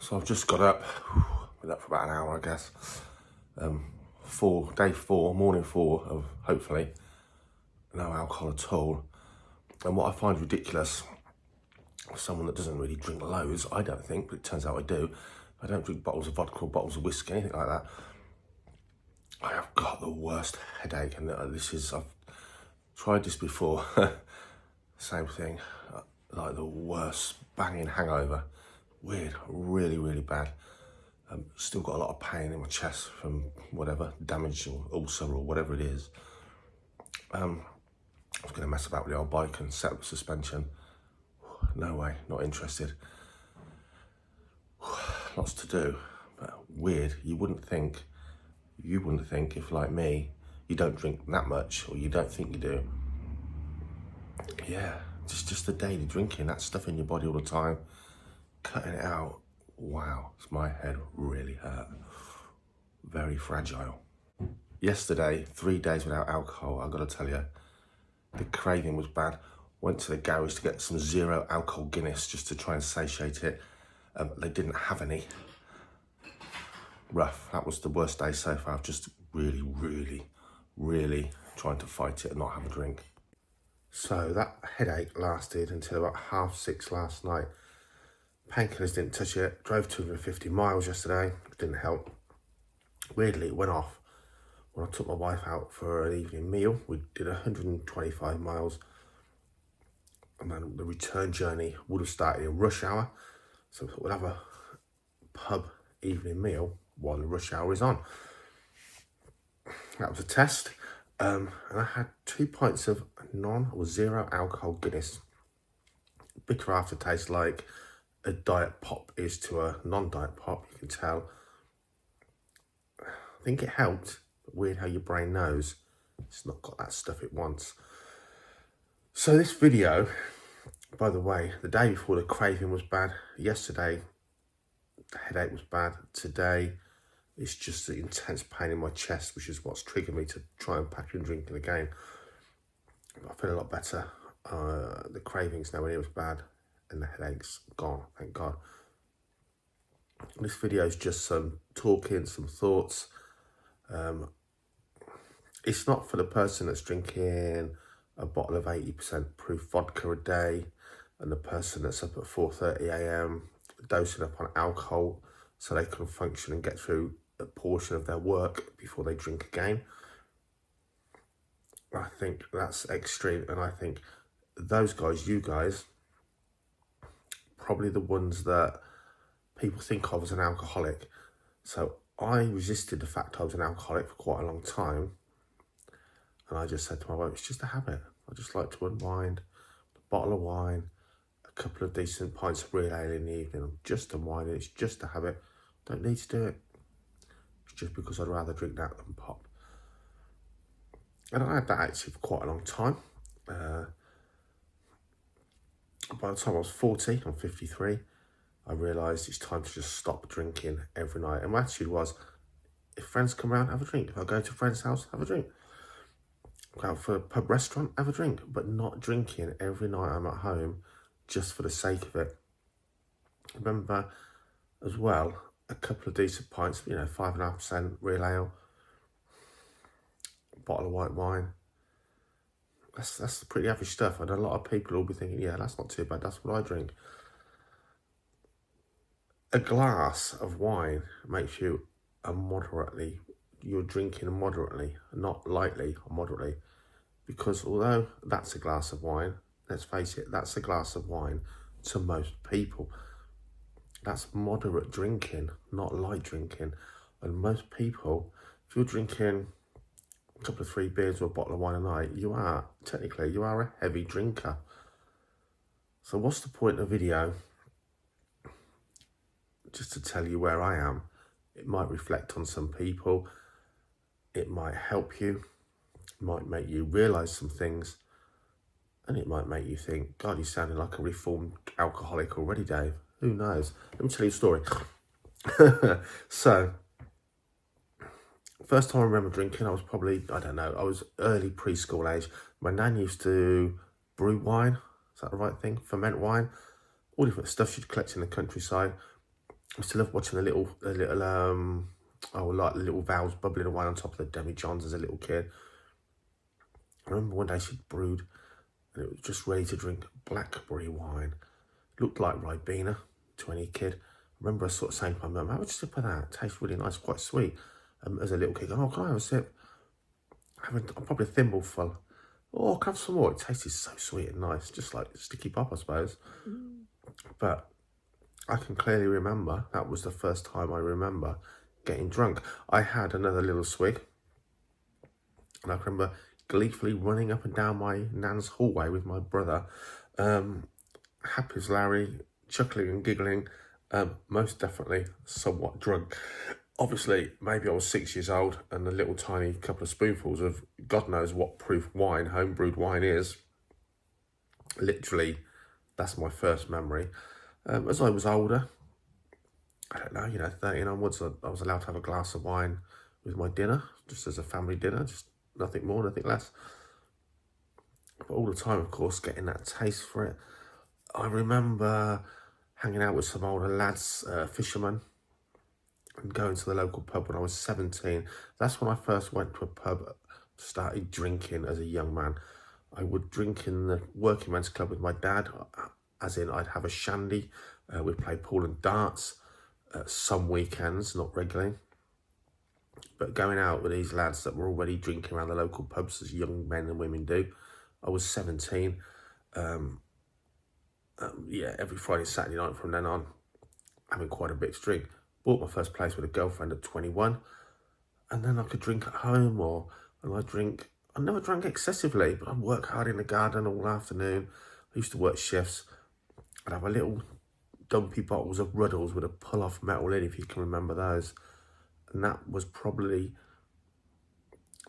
So I've just got up, been up for about an hour I guess. Day four, morning four of hopefully no alcohol at all. And what I find ridiculous, for someone that doesn't really drink loads, I don't think, but it turns out I do. I don't drink bottles of vodka or bottles of whiskey, anything like that. I have got the worst headache, and I've tried this before. Same thing, like the worst banging hangover. Weird, really, really bad. Still got a lot of pain in my chest from whatever, damage or ulcer or whatever it is. I was going to mess about with the old bike and set up the suspension. No way, not interested. Lots to do, but weird. You wouldn't think if, like me, you don't drink that much, or you don't think you do. Yeah, just the daily drinking, that stuff in your body all the time, cutting it out. Wow, it's my head really hurt. Very fragile. Yesterday, 3 days without alcohol, I've got to tell you, the craving was bad. Went to the garage to get some 0 alcohol Guinness just to try and satiate it. They didn't have any. Rough. That was the worst day so far. I've just really, really, really trying to fight it and not have a drink. So that headache lasted until about 6:30 last night. Painkillers didn't touch it. Drove 250 miles yesterday. Didn't help. Weirdly, it went off when I took my wife out for an evening meal. We did 125 miles. And then the return journey would have started in rush hour. So we thought we'll have a pub evening meal while the rush hour is on. That was a test. And I had 2 pints of non or 0 alcohol Guinness. Bitter aftertaste, like a diet pop is to a non-diet pop, you can tell. I think it helped, but weird how your brain knows it's not got that stuff it wants. So this video, by the way, the day before the craving was bad. Yesterday, the headache was bad. Today, it's just the intense pain in my chest, which is what's triggered me to try and pack and drink again. I feel a lot better. The craving's nowhere near as bad, and the headache's gone, thank God. This video is just some talking, some thoughts. It's not for the person that's drinking a bottle of 80% proof vodka a day, and the person that's up at 4:30 a.m. dosing up on alcohol so they can function and get through a portion of their work before they drink again. I think that's extreme, and I think those guys, you guys, probably the ones that people think of as an alcoholic. So I resisted the fact I was an alcoholic for quite a long time, and I just said to my wife, it's just a habit. I just like to unwind, a bottle of wine, a couple of decent pints of real ale in the evening. I'm just unwinding, it's just a habit. Don't need to do it. It's just because I'd rather drink that than pop. And I had that actually for quite a long time. By the time I was 40, I'm 53, I realised it's time to just stop drinking every night. And my attitude was, if friends come around, have a drink. If I go to a friend's house, have a drink. Go out for a pub restaurant, have a drink. But not drinking every night I'm at home just for the sake of it. I remember as well, a couple of decent pints, 5.5% real ale, a bottle of white wine. That's pretty average stuff. And a lot of people will be thinking, yeah, that's not too bad. That's what I drink. A glass of wine makes you you're drinking moderately, not lightly or moderately. Because although that's a glass of wine, let's face it, that's a glass of wine to most people. That's moderate drinking, not light drinking. And most people, if you're drinking a couple of 3 beers or a bottle of wine a night, you are a heavy drinker. So what's the point of the video? Just to tell you where I am. It might reflect on some people. It might help you. It might make you realise some things. And it might make you think, God, you're sounding like a reformed alcoholic already, Dave. Who knows? Let me tell you a story. So, first time I remember drinking, I was probably, I was early preschool age. My nan used to brew wine. Is that the right thing? Ferment wine. All different stuff she'd collect in the countryside. I still love watching like the little valves bubbling away on top of the demi-johns as a little kid. I remember one day she'd brewed and it was just ready to drink blackberry wine. Looked like Ribena to any kid. I remember I sort of saying to my mum, have a sip of that. It tastes really nice, quite sweet. As a little kid, going, oh, can I have a sip? I'm probably a thimbleful. Oh, can I have some more? It tasted so sweet and nice, just like sticky pop, I suppose. But I can clearly remember, that was the first time I remember getting drunk. I had another little swig, and I can remember gleefully running up and down my nan's hallway with my brother, happy as Larry, chuckling and giggling, most definitely somewhat drunk. Obviously, maybe I was 6 years old, and a little tiny couple of spoonfuls of God knows what proof wine, homebrewed wine is. Literally, that's my first memory. As I was older, I don't know, 13 onwards, I was allowed to have a glass of wine with my dinner, just as a family dinner, just nothing more, nothing less. But all the time, of course, getting that taste for it. I remember hanging out with some older lads, fishermen, and going to the local pub when I was 17. That's when I first went to a pub, started drinking as a young man. I would drink in the working men's club with my dad, as in I'd have a shandy. We'd play pool and darts some weekends, not regularly. But going out with these lads that were already drinking around the local pubs, as young men and women do. I was 17. Every Friday, Saturday night from then on, having quite a bit to drink. Bought my first place with a girlfriend at 21. And then I could drink at home, I never drank excessively, but I'd work hard in the garden all afternoon. I used to work shifts. I'd have a little dumpy bottles of Ruddles with a pull-off metal lid, if you can remember those. And that was probably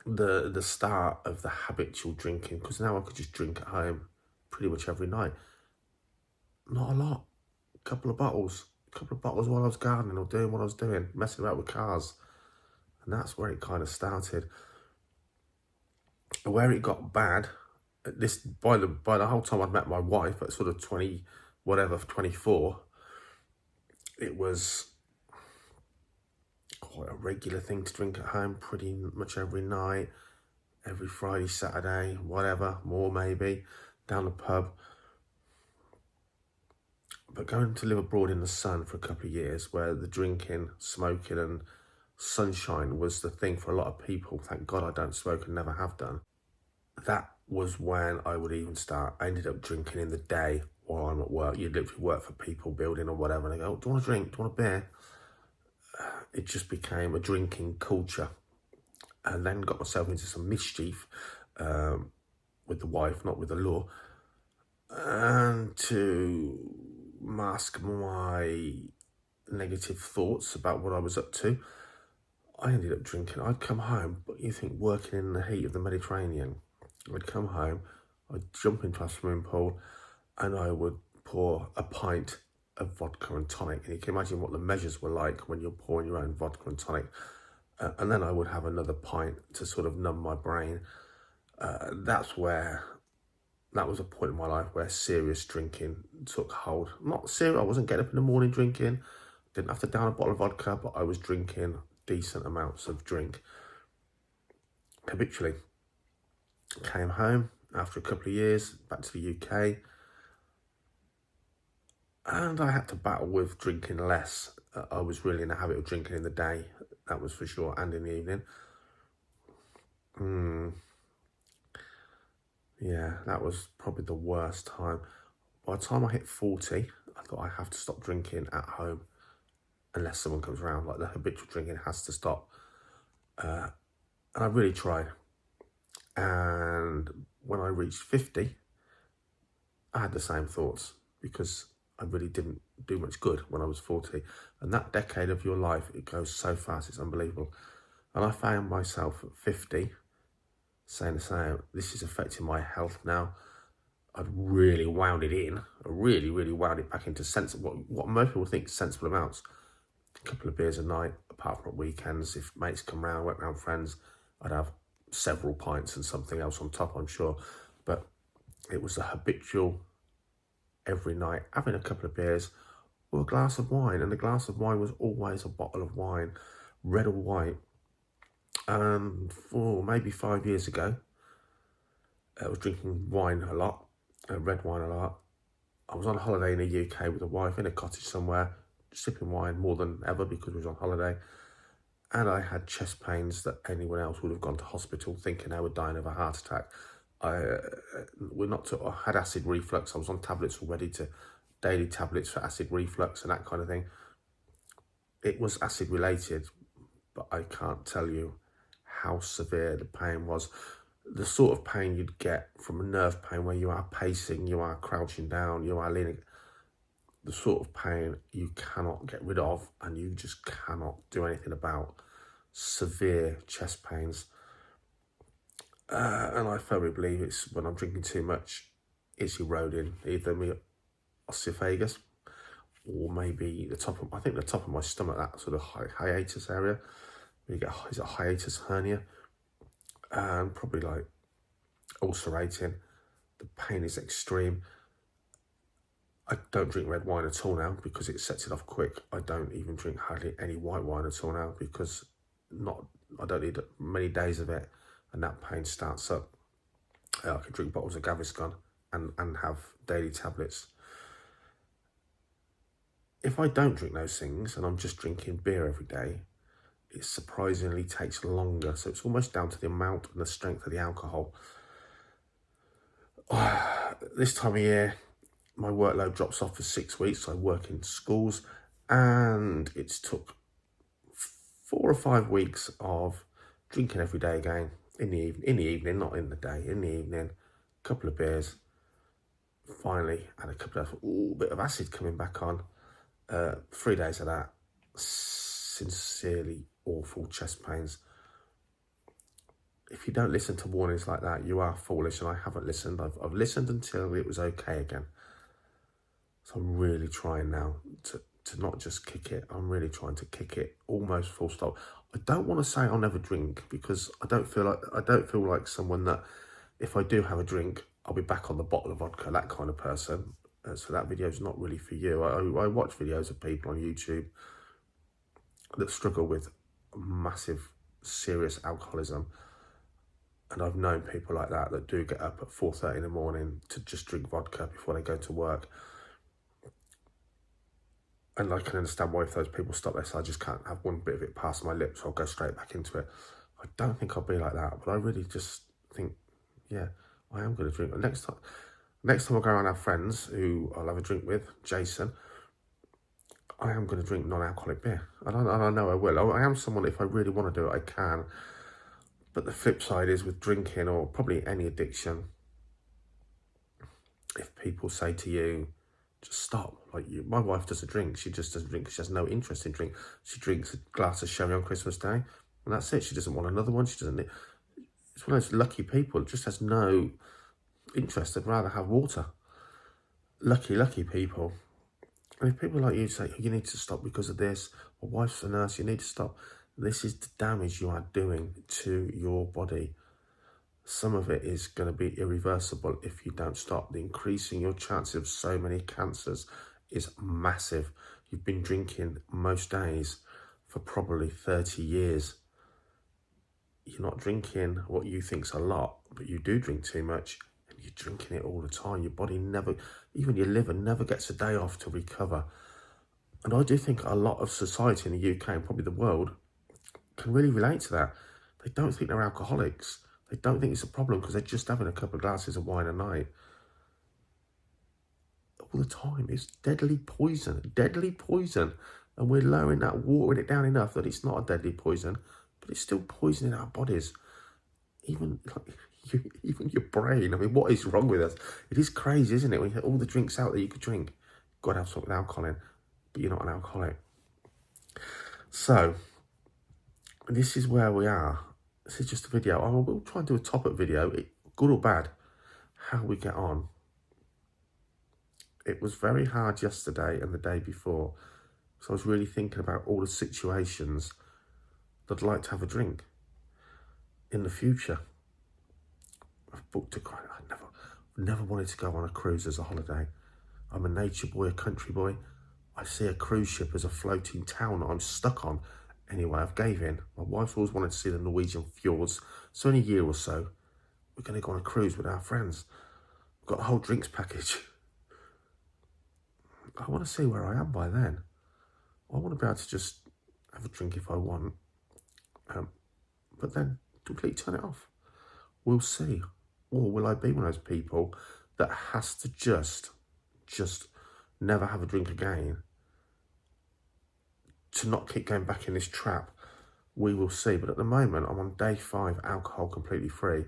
the start of the habitual drinking, because now I could just drink at home pretty much every night. Not a lot. A couple of bottles while I was gardening or doing what I was doing, messing about with cars. And that's where it kind of started. Where it got bad, by the whole time I'd met my wife at sort of 24, it was quite a regular thing to drink at home pretty much every night, every Friday, Saturday, whatever, more maybe, down the pub. But going to live abroad in the sun for a couple of years, where the drinking, smoking and sunshine was the thing for a lot of people, thank God I don't smoke and never have done, that was when I would even start. I ended up drinking in the day while I'm at work. You'd literally work for people, building or whatever, and they go, oh, do you want a drink? Do you want a beer? It just became a drinking culture. And then got myself into some mischief with the wife, not with the law. And to mask my negative thoughts about what I was up to, I ended up drinking. I'd come home, but you think working in the heat of the Mediterranean, I'd come home, I'd jump into a swimming pool, and I would pour a pint of vodka and tonic. And you can imagine what the measures were like when you're pouring your own vodka and tonic. And then I would have another pint to sort of numb my brain. That was a point in my life where serious drinking took hold. Not serious, I wasn't getting up in the morning drinking, didn't have to down a bottle of vodka, but I was drinking decent amounts of drink habitually. Came home after a couple of years, back to the UK, and I had to battle with drinking less. I was really in the habit of drinking in the day, that was for sure, and in the evening. Yeah, that was probably the worst time. By the time I hit 40, I thought I have to stop drinking at home unless someone comes around. Like, the habitual drinking has to stop. And I really tried. And when I reached 50, I had the same thoughts, because I really didn't do much good when I was 40. And that decade of your life, it goes so fast, it's unbelievable. And I found myself at 50 saying the same. This is affecting my health now. I'd really wound it in. I really, really wound it back into sensible, what most people think sensible amounts. A couple of beers a night, apart from at weekends. If mates come round, went round friends, I'd have several pints and something else on top, I'm sure. But it was a habitual, every night, having a couple of beers, for a glass of wine, and the glass of wine was always a bottle of wine, red or white. And for maybe 5 years ago, I was drinking wine a lot, red wine a lot. I was on holiday in the UK with a wife in a cottage somewhere, sipping wine more than ever because we was on holiday. And I had chest pains that anyone else would have gone to hospital thinking I was dying of a heart attack. I had acid reflux. I was on tablets already, daily tablets for acid reflux and that kind of thing. It was acid related, but I can't tell you how severe the pain was. The sort of pain you'd get from a nerve pain where you are pacing, you are crouching down, you are leaning. The sort of pain you cannot get rid of and you just cannot do anything about. Severe chest pains. And I firmly believe it's when I'm drinking too much, it's eroding either my esophagus or maybe the top of my stomach, that sort of hiatus area. You get, is it a hiatus hernia? And probably like ulcerating. The pain is extreme. I don't drink red wine at all now because it sets it off quick. I don't even drink hardly any white wine at all now because I don't need many days of it and that pain starts up. I can drink bottles of Gaviscon and have daily tablets. If I don't drink those things and I'm just drinking beer every day, it surprisingly takes longer. So it's almost down to the amount and the strength of the alcohol. This time of year, my workload drops off for 6 weeks. I work in schools and it's took 4 or 5 weeks of drinking every day again, in the evening, not in the day, in the evening, a couple of beers. Finally, had a bit of acid coming back on. 3 days of that, sincerely awful chest pains. If you don't listen to warnings like that, you are foolish, and I haven't listened. I've listened until it was okay again. So I'm really trying now to not just kick it. I'm really trying to kick it almost full stop. I don't want to say I'll never drink because I don't feel like someone that if I do have a drink, I'll be back on the bottle of vodka, that kind of person. So that video is not really for you. I watch videos of people on YouTube that struggle with massive, serious alcoholism. And I've known people like that do get up at 4:30 in the morning to just drink vodka before they go to work. And I can understand why if those people stop this, I just can't have one bit of it past my lips. I'll go straight back into it. I don't think I'll be like that, but I really just think, yeah, I am going to drink. Next time I go around our friends who I'll have a drink with, Jason, I am going to drink non-alcoholic beer. And I know I will. I am someone, if I really want to do it, I can. But the flip side is with drinking, or probably any addiction, if people say to you, just stop. Like my wife doesn't drink. She just doesn't drink because she has no interest in drink. She drinks a glass of sherry on Christmas Day, and that's it. She doesn't want another one. She doesn't. It's one of those lucky people. It just has no interest. They'd rather have water. Lucky people. And if people like you say, you need to stop because of this, my wife's a nurse, you need to stop. This is the damage you are doing to your body. Some of it is going to be irreversible if you don't stop. The increasing your chances of so many cancers is massive. You've been drinking most days for probably 30 years. You're not drinking what you think's a lot, but you do drink too much, and you're drinking it all the time. Your body never, even your liver never gets a day off to recover. And I do think a lot of society in the UK and probably the world can really relate to that. They don't think they're alcoholics. They don't think it's a problem because they're just having a couple of glasses of wine a night. All the time. It's deadly poison. And we're lowering that, watering it down enough that it's not a deadly poison, but it's still poisoning our bodies. Even your brain. I mean, what is wrong with us? It is crazy, isn't it? When you have all the drinks out that you could drink, you've got to have something with alcohol in, but you're not an alcoholic. So, this is where we are. This is just a video. I will try and do a top-up video, good or bad, how we get on. It was very hard yesterday and the day before, so I was really thinking about all the situations that I'd like to have a drink in the future. I've booked a cruise. I never wanted to go on a cruise as a holiday. I'm a nature boy, a country boy. I see a cruise ship as a floating town that I'm stuck on. Anyway, I've gave in. My wife's always wanted to see the Norwegian fjords, so in a year or so, we're going to go on a cruise with our friends. We've got a whole drinks package. I want to see where I am by then. I want to be able to just have a drink if I want, but then completely turn it off. We'll see. Or will I be one of those people that has to just never have a drink again to not keep going back in this trap? We will see. But at the moment, I'm on day 5, alcohol completely free.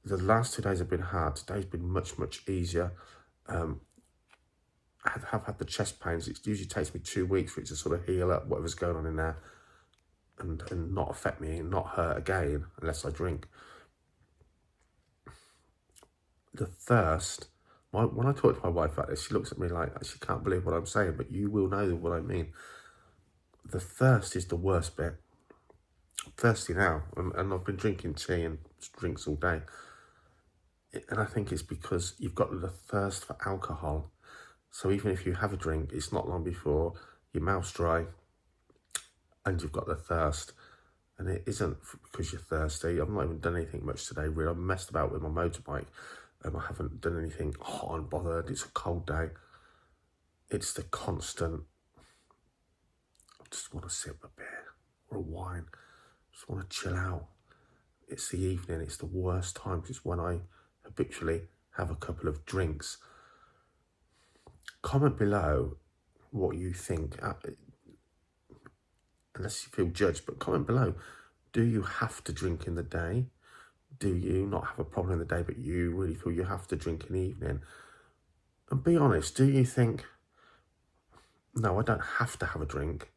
The last 2 days have been hard. Today's been much, much easier. I have had the chest pains. It usually takes me 2 weeks for it to sort of heal up whatever's going on in there and not affect me and not hurt again unless I drink. The thirst, when I talk to my wife about this, she looks at me like she can't believe what I'm saying, but you will know what I mean. The thirst is the worst bit. I'm thirsty now, and I've been drinking tea and drinks all day. And I think it's because you've got the thirst for alcohol. So even if you have a drink, it's not long before your mouth's dry and you've got the thirst. And it isn't because you're thirsty. I've not even done anything much today, really. I've messed about with my motorbike. I haven't done anything hot and bothered. It's a cold day. It's the constant, I just want to sip a beer or a wine. Just want to chill out. It's the evening. It's the worst time. It's when I habitually have a couple of drinks. Comment below what you think, unless you feel judged, but comment below. Do you have to drink in the day? Do you not have a problem in the day, but you really feel you have to drink in the evening? And be honest, do you think, no, I don't have to have a drink.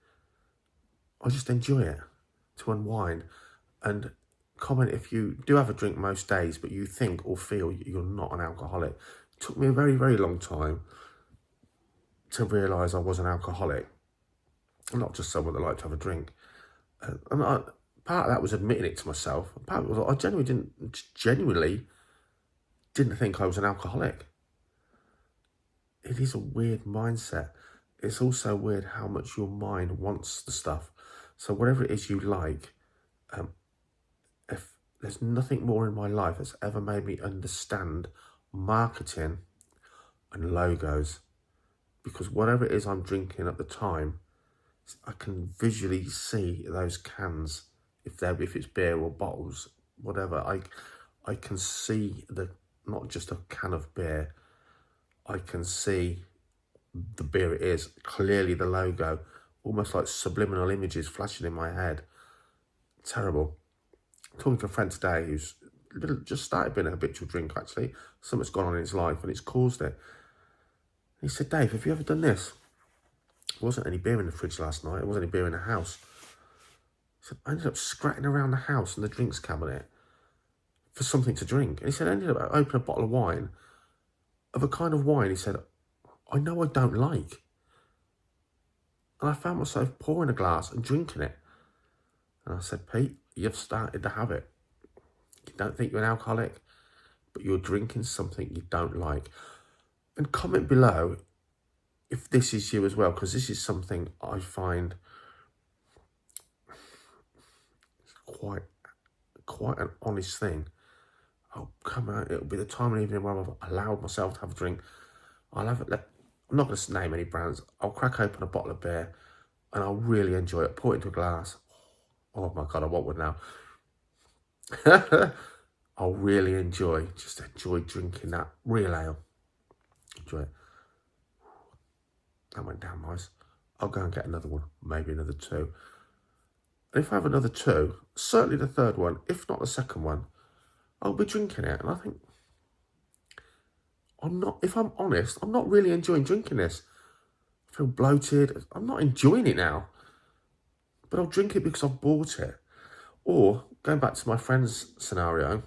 I just enjoy it to unwind. And comment if you do have a drink most days, but you think or feel you're not an alcoholic. It took me a very, very long time to realise I was an alcoholic, not just someone that liked to have a drink. And part of that was admitting it to myself. Part of it was I genuinely didn't think I was an alcoholic. It is a weird mindset. It's also weird how much your mind wants the stuff. So whatever it is you like, if there's nothing more in my life that's ever made me understand marketing and logos, because whatever it is I'm drinking at the time, I can visually see those cans. If it's beer or bottles, whatever, I can see not just a can of beer. I can see the beer it is, clearly the logo, almost like subliminal images flashing in my head. Terrible. I'm talking to a friend today who's just started being a habitual drinker, actually. Something's gone on in his life and it's caused it. He said, Dave, have you ever done this? There wasn't any beer in the fridge last night. There wasn't any beer in the house. He said, I ended up scratching around the house in the drinks cabinet for something to drink. And he said, I ended up opening a bottle of wine, of a kind of wine, he said, I know I don't like. And I found myself pouring a glass and drinking it. And I said, Pete, you've started the habit. You don't think you're an alcoholic, but you're drinking something you don't like. And comment below if this is you as well, because this is something I find quite an honest thing. I'll come out, it'll be the time of evening where I've allowed myself to have a drink. I'm not going to name any brands. I'll crack open a bottle of beer and I'll really enjoy it. Pour it into a glass. Oh my God, I want one now. I'll really enjoy drinking that real ale. Enjoy it. That went down nice. I'll go and get another one, maybe another 2. And if I have another 2, certainly the third one, if not the second one, I'll be drinking it. And I think, if I'm honest, I'm not really enjoying drinking this. I feel bloated. I'm not enjoying it now. But I'll drink it because I've bought it. Or, going back to my friend's scenario,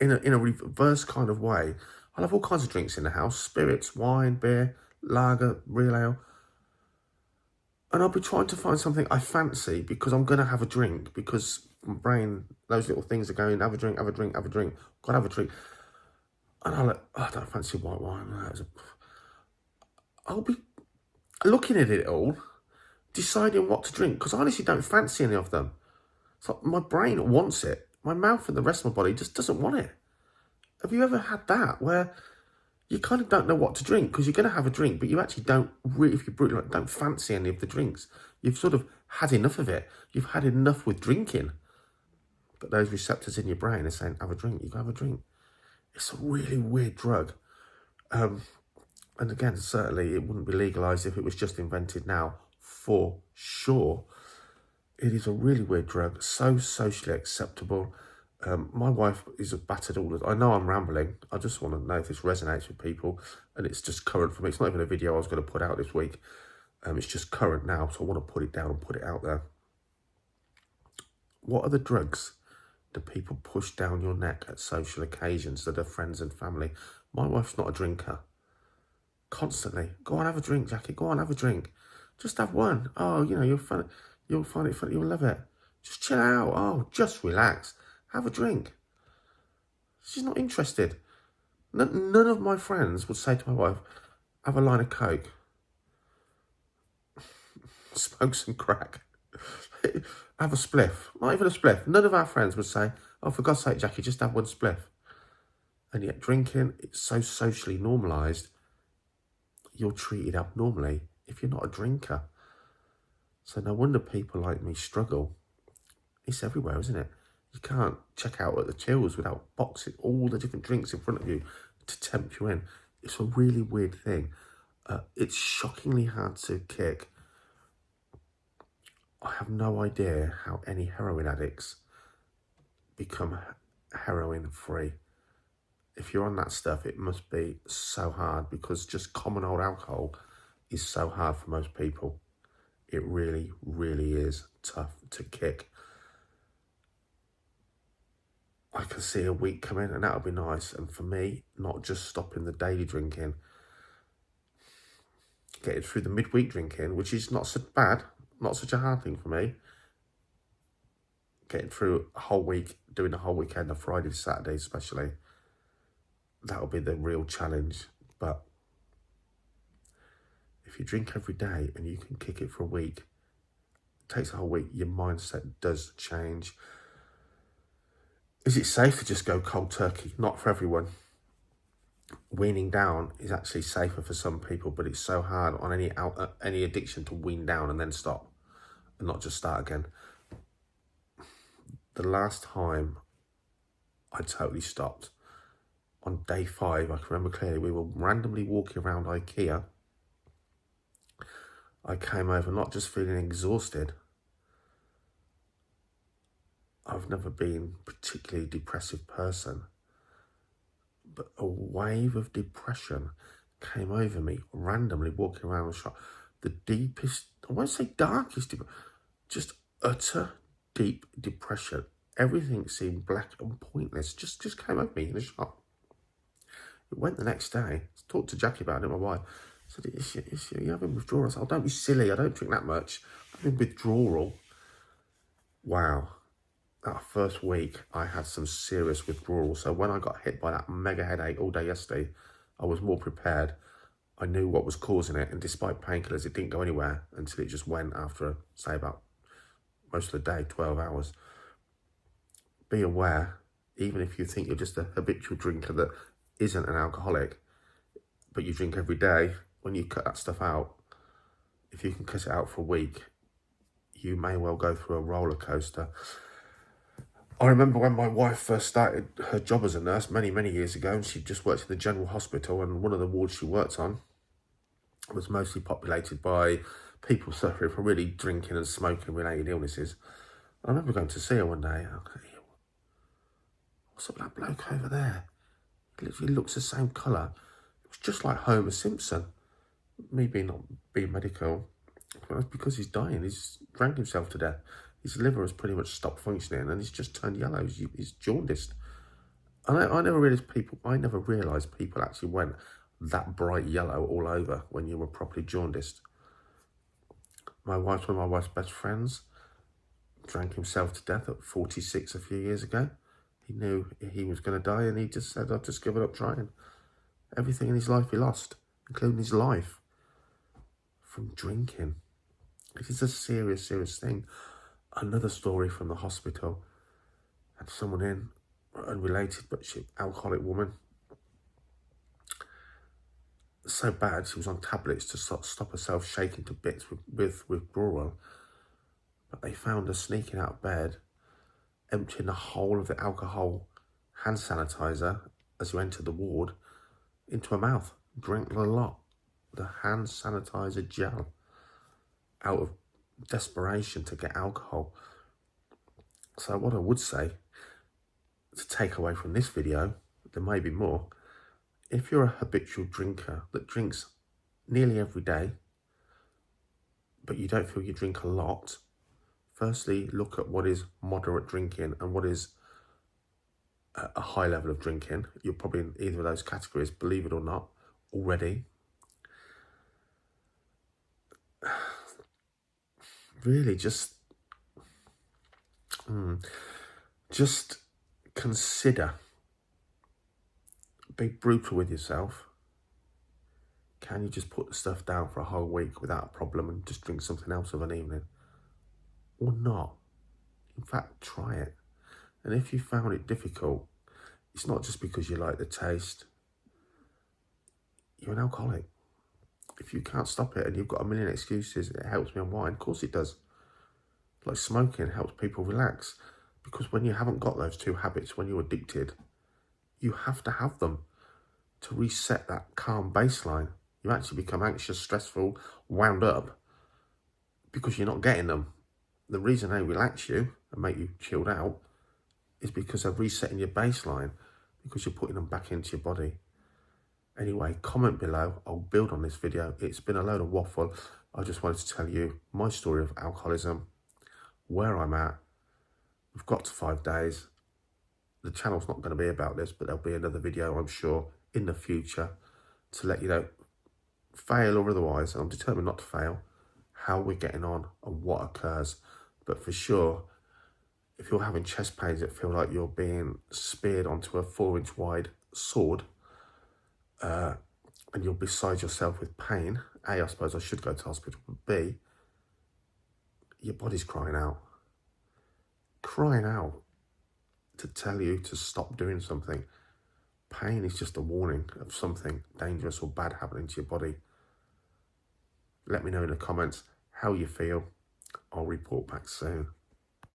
in a reverse kind of way, I'll have all kinds of drinks in the house. Spirits, wine, beer, lager, real ale. And I'll be trying to find something I fancy because I'm going to have a drink. Because my brain, those little things are going, have a drink, have a drink, have a drink. Got to have a drink. And I'm like, I don't fancy white wine. I'll be looking at it all, deciding what to drink, because I honestly don't fancy any of them. So my brain wants it. My mouth and the rest of my body just doesn't want it. Have you ever had that, where you kind of don't know what to drink because you're going to have a drink, but you actually don't really, if you're brutally honest, don't fancy any of the drinks. You've sort of had enough of it. You've had enough with drinking. But those receptors in your brain are saying, have a drink, you can have a drink. It's a really weird drug. And again, certainly it wouldn't be legalised if it was just invented now, for sure. It is a really weird drug, so socially acceptable. My wife is battered all the... I know I'm rambling. I just want to know if this resonates with people, and it's just current for me. It's not even a video I was going to put out this week. It's just current now, so I want to put it down and put it out there. What are the drugs that people push down your neck at social occasions that are friends and family? My wife's not a drinker. Constantly, go on, have a drink, Jackie. Go on, have a drink. Just have one. Oh, you know, you'll find it funny. You'll love it. Just chill out. Oh, just relax. Have a drink. She's not interested. None of my friends would say to my wife, have a line of Coke. Smoke some crack. Have a spliff. Not even a spliff. None of our friends would say, oh, for God's sake, Jackie, just have one spliff. And yet drinking, it's so socially normalised, you're treated abnormally if you're not a drinker. So no wonder people like me struggle. It's everywhere, isn't it? You can't check out at the tills without boxing all the different drinks in front of you to tempt you in. It's a really weird thing. It's shockingly hard to kick. I have no idea how any heroin addicts become heroin free. If you're on that stuff, it must be so hard, because just common old alcohol is so hard for most people. It really, really is tough to kick. I can see a week coming, and that'll be nice. And for me, not just stopping the daily drinking, getting through the midweek drinking, which is not so bad, not such a hard thing for me. Getting through a whole week, doing the whole weekend, a Friday to Saturday especially, that'll be the real challenge. But if you drink every day and you can kick it for a week, it takes a whole week, your mindset does change. Is it safe to just go cold turkey? Not for everyone. Weaning down is actually safer for some people, but it's so hard on any addiction to wean down and then stop and not just start again. The last time I totally stopped, on day 5, I can remember clearly, we were randomly walking around IKEA. I came over not just feeling exhausted. I've never been a particularly depressive person, but a wave of depression came over me randomly walking around the shop. The deepest, I won't say darkest, just utter deep depression. Everything seemed black and pointless. Just came over me in the shop. It went the next day. I talked to Jackie about it, my wife. I said, you having withdrawal? I said, oh, don't be silly. I don't drink that much. I'm in withdrawal. Wow. That first week, I had some serious withdrawal. So when I got hit by that mega headache all day yesterday, I was more prepared. I knew what was causing it. And despite painkillers, it didn't go anywhere until it just went after, say, about most of the day, 12 hours. Be aware, even if you think you're just a habitual drinker that isn't an alcoholic, but you drink every day, when you cut that stuff out, if you can cut it out for a week, you may well go through a roller coaster. I remember when my wife first started her job as a nurse many, many years ago, and she just worked in the general hospital, and one of the wards she worked on was mostly populated by people suffering from really drinking and smoking related illnesses. I remember going to see her one day. What's up with that bloke over there? He literally looks the same colour. It was just like Homer Simpson. Me not being medical, but that's because he's dying. He's drank himself to death. His liver has pretty much stopped functioning, and he's just turned yellow. He's jaundiced. And I never realised people actually went that bright yellow all over when you were properly jaundiced. One of my wife's best friends, drank himself to death at 46 a few years ago. He knew he was going to die, and he just said, I've just given up trying. Everything in his life he lost, including his life. from drinking. It is a serious, serious thing. Another story from the hospital. Had someone in, unrelated, but alcoholic woman. So bad, she was on tablets to stop herself shaking to bits with withdrawal. But they found her sneaking out of bed, emptying the whole of the alcohol hand sanitizer as you entered the ward into her mouth. Drank a lot. The hand sanitizer gel out of desperation to get alcohol. So what I would say to take away from this video, there may be more. If you're a habitual drinker that drinks nearly every day, but you don't feel you drink a lot, firstly, look at what is moderate drinking and what is a high level of drinking. You're probably in either of those categories, believe it or not, already. Really, just consider. Be brutal with yourself. Can you just put the stuff down for a whole week without a problem and just drink something else of an evening? Or not? In fact, try it. And if you found it difficult, it's not just because you like the taste. You're an alcoholic. If you can't stop it and you've got a million excuses, it helps me unwind. Of course it does. Like smoking helps people relax. Because when you haven't got those two habits, when you're addicted, you have to have them to reset that calm baseline. You actually become anxious, stressful, wound up because you're not getting them. The reason they relax you and make you chilled out is because they're resetting your baseline, because you're putting them back into your body. Anyway, comment below. I'll build on this video. It's been a load of waffle. I just wanted to tell you my story of alcoholism, where I'm at. We've got to 5 days. The channel's not going to be about this, but there'll be another video, I'm sure, in the future to let you know, fail or otherwise, I'm determined not to fail, how we're getting on and what occurs. But for sure, if you're having chest pains that feel like you're being speared onto a 4-inch wide sword, and you're beside yourself with pain, A, I suppose I should go to hospital, but B, your body's crying out to tell you to stop doing something. Pain is just a warning of something dangerous or bad happening to your body. Let me know in the comments how you feel. I'll report back soon.